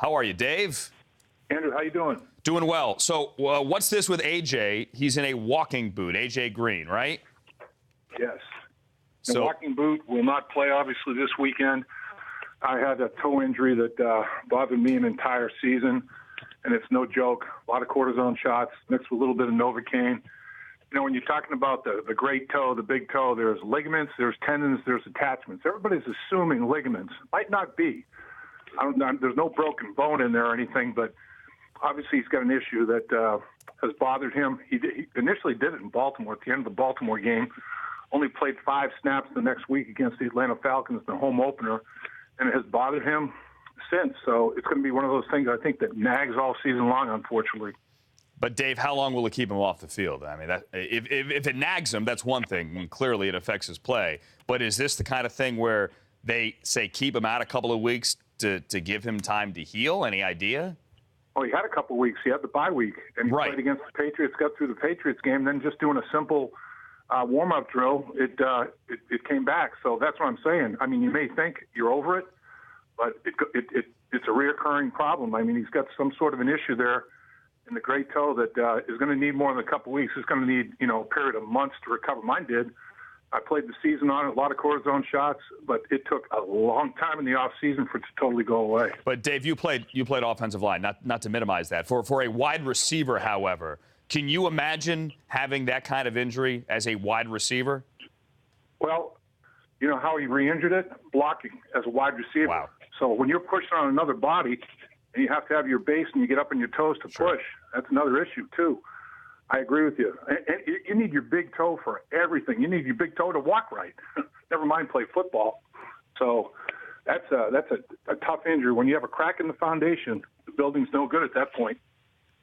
How are you, Dave? Andrew, how you doing? Doing well. So what's this with A.J.? He's in a walking boot, A.J. Green, right? Yes. The So walking boot will not play, obviously, this weekend. I had a toe injury that bothered me an entire season, and it's no joke. A lot of cortisone shots mixed with a little bit of Novocaine. You know, when you're talking about the great toe, the big toe, there's ligaments, there's tendons, there's attachments. Everybody's assuming ligaments. Might not be. There's no broken bone in there or anything, but obviously he's got an issue that has bothered him. He initially did it in Baltimore at the end of the Baltimore game. Only played 5 snaps the next week against the Atlanta Falcons, the home opener, and it has bothered him since. So it's going to be one of those things, I think, that nags all season long, unfortunately. But, Dave, how long will it keep him off the field? I mean, if it nags him, that's one thing, and clearly it affects his play. But is this the kind of thing where they say keep him out a couple of weeks to give him time to heal? Any idea? Oh, he had a couple of weeks. He had the bye week, and he played against the Patriots, got through the Patriots game, then just doing a simple warm-up drill, it came back. So that's what I'm saying. I mean, you may think you're over it, but it's a reoccurring problem. I mean, he's got some sort of an issue there in the great toe that is going to need more than a couple of weeks. It's going to need, a period of months to recover. Mine did. I played the season on it, a lot of cortisone shots, but it took a long time in the offseason for it to totally go away. But, Dave, you played offensive line, not to minimize that. For a wide receiver, however, can you imagine having that kind of injury as a wide receiver? Well, you know how he re-injured it? Blocking as a wide receiver. Wow. So when you're pushing on another body and you have to have your base and you get up on your toes to push, that's another issue, too. I agree with you. And you need your big toe for everything. You need your big toe to walk right. Never mind play football. So that's a tough injury. When you have a crack in the foundation, the building's no good at that point.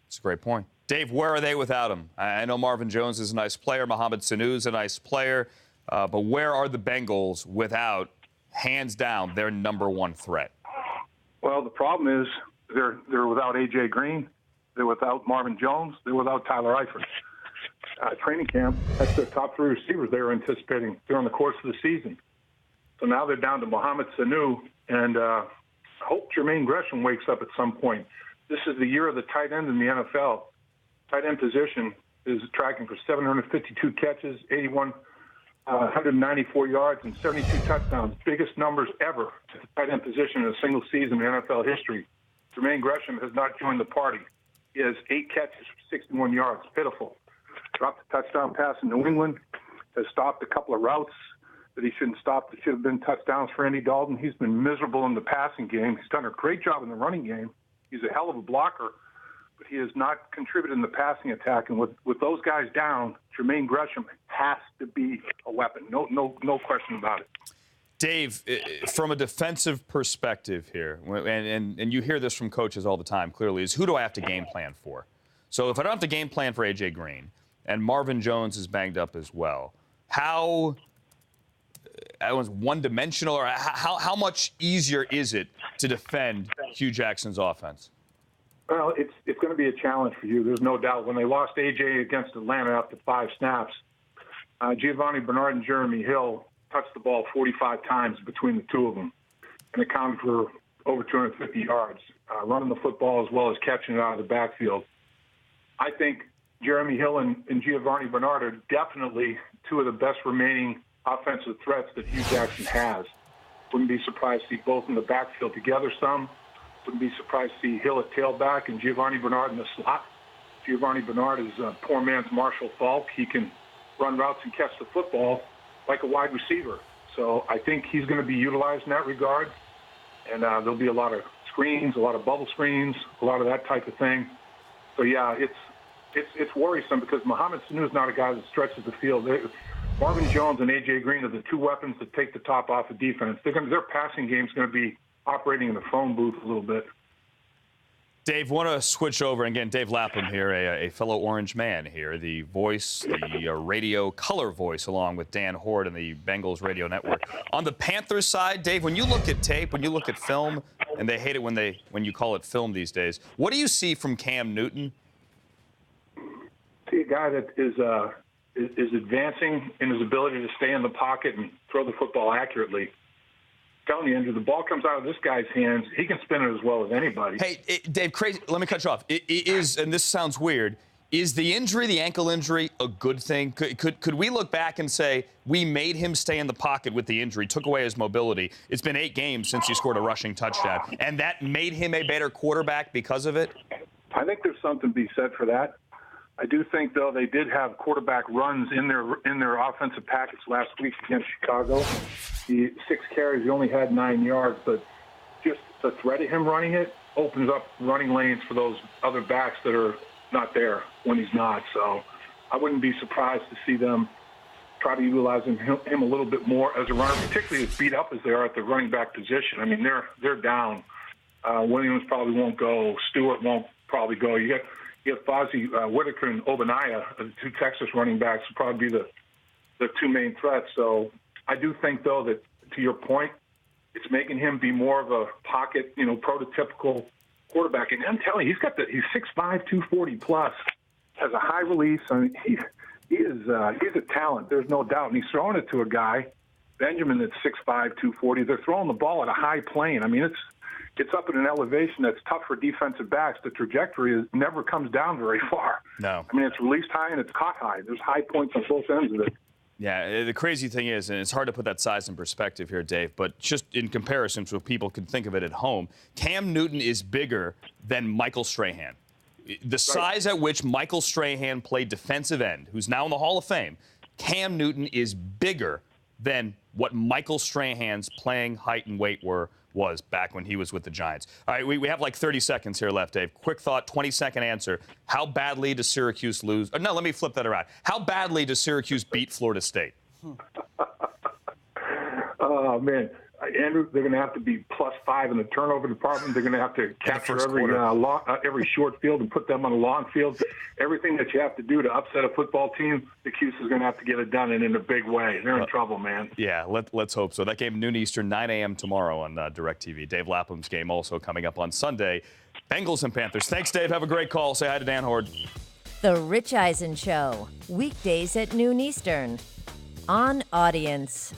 That's a great point. Dave, where are they without him? I know Marvin Jones is a nice player. Mohamed Sanu is a nice player. But where are the Bengals without, hands down, their number one threat? Well, the problem is they're without A.J. Green. They're without Marvin Jones. They're without Tyler Eifert. Training camp, that's their top 3 receivers they were anticipating during the course of the season. So now they're down to Mohamed Sanu, and I hope Jermaine Gresham wakes up at some point. This is the year of the tight end in the NFL. Tight end position is tracking for 752 catches, 194 yards, and 72 touchdowns. Biggest numbers ever at the tight end position in a single season in NFL history. Jermaine Gresham has not joined the party. He has 8 catches for 61 yards. Pitiful. Dropped a touchdown pass in New England. Has stopped a couple of routes that he shouldn't stop that should have been touchdowns for Andy Dalton. He's been miserable in the passing game. He's done a great job in the running game. He's a hell of a blocker, but he has not contributed in the passing attack. And with those guys down, Jermaine Gresham has to be a weapon. No question about it. Dave, from a defensive perspective here, and you hear this from coaches all the time, clearly, is who do I have to game plan for? So if I don't have to game plan for A.J. Green, and Marvin Jones is banged up as well, how one-dimensional, or how much easier is it to defend Hugh Jackson's offense? Well, it's going to be a challenge for you. There's no doubt. When they lost A.J. against Atlanta after 5 snaps, Giovanni Bernard and Jeremy Hill touched the ball 45 times between the two of them, and accounted for over 250 yards, running the football as well as catching it out of the backfield. I think Jeremy Hill and Giovanni Bernard are definitely 2 of the best remaining offensive threats that Hugh Jackson has. Wouldn't be surprised to see both in the backfield together some. Wouldn't be surprised to see Hill at tailback and Giovanni Bernard in the slot. Giovanni Bernard is a poor man's Marshall Faulk. He can run routes and catch the football like a wide receiver. So I think he's going to be utilized in that regard. And there'll be a lot of screens, a lot of bubble screens, a lot of that type of thing. So, yeah, it's worrisome because Mohamed Sanu is not a guy that stretches the field. Marvin Jones and A.J. Green are the 2 weapons that take the top off of defense. Their passing game is going to be operating in the phone booth a little bit. Dave, want to switch over. Again, Dave Lapham here, a fellow Orange man here, the voice, the radio color voice, along with Dan Horde and the Bengals radio network. On the Panthers side, Dave, when you look at tape, when you look at film, and they hate it when you call it film these days, what do you see from Cam Newton? See a guy that is advancing in his ability to stay in the pocket and throw the football accurately. telling you, Andrew, the ball comes out of this guy's hands. He can spin it as well as anybody. Hey, Dave, crazy. Let me cut you off. It is, and this sounds weird, is the injury, the ankle injury, a good thing? Could we look back and say we made him stay in the pocket with the injury, took away his mobility? It's been 8 games since he scored a rushing touchdown, and that made him a better quarterback because of it? I think there's something to be said for that. I do think, though, they did have quarterback runs in their offensive package last week against Chicago. The 6 carries, he only had 9 yards, but just the threat of him running it opens up running lanes for those other backs that are not there when he's not. So I wouldn't be surprised to see them try to utilize him a little bit more as a runner, particularly as beat up as they are at the running back position. I mean, they're down. Williams probably won't go. Stewart won't probably go. You get Fozzie Whitaker and Obanaya, the 2 Texas running backs, will probably be the 2 main threats. So I do think, though, that to your point, it's making him be more of a pocket, prototypical quarterback. And I'm telling you, he's 6'5", 240 plus, has a high release. I mean, he's a talent. There's no doubt. And he's throwing it to a guy, Benjamin, that's 6'5", 240. They're throwing the ball at a high plane. I mean, it's up at an elevation that's tough for defensive backs. The trajectory never comes down very far. No. I mean, it's released high and it's caught high. There's high points on both ends of it. Yeah, the crazy thing is, and it's hard to put that size in perspective here, Dave, but just in comparison so people can think of it at home, Cam Newton is bigger than Michael Strahan. The size at which Michael Strahan played defensive end, who's now in the Hall of Fame, Cam Newton is bigger than what Michael Strahan's playing height and weight was back when he was with the Giants. All right, we have like 30 seconds here left, Dave. Quick thought, 20-second answer. How badly does Syracuse lose? No, let me flip that around. How badly does Syracuse beat Florida State? Oh, man. Andrew, they're going to have to be +5 in the turnover department. They're going to have to capture every short field and put them on a long field. Everything that you have to do to upset a football team, the Cuse is going to have to get it done, and in a big way. They're in trouble, man. Yeah, let's hope so. That game, noon Eastern, 9 a.m. tomorrow on DirecTV. Dave Lapham's game also coming up on Sunday. Bengals and Panthers. Thanks, Dave. Have a great call. Say hi to Dan Horde. The Rich Eisen Show, weekdays at noon Eastern on Audience.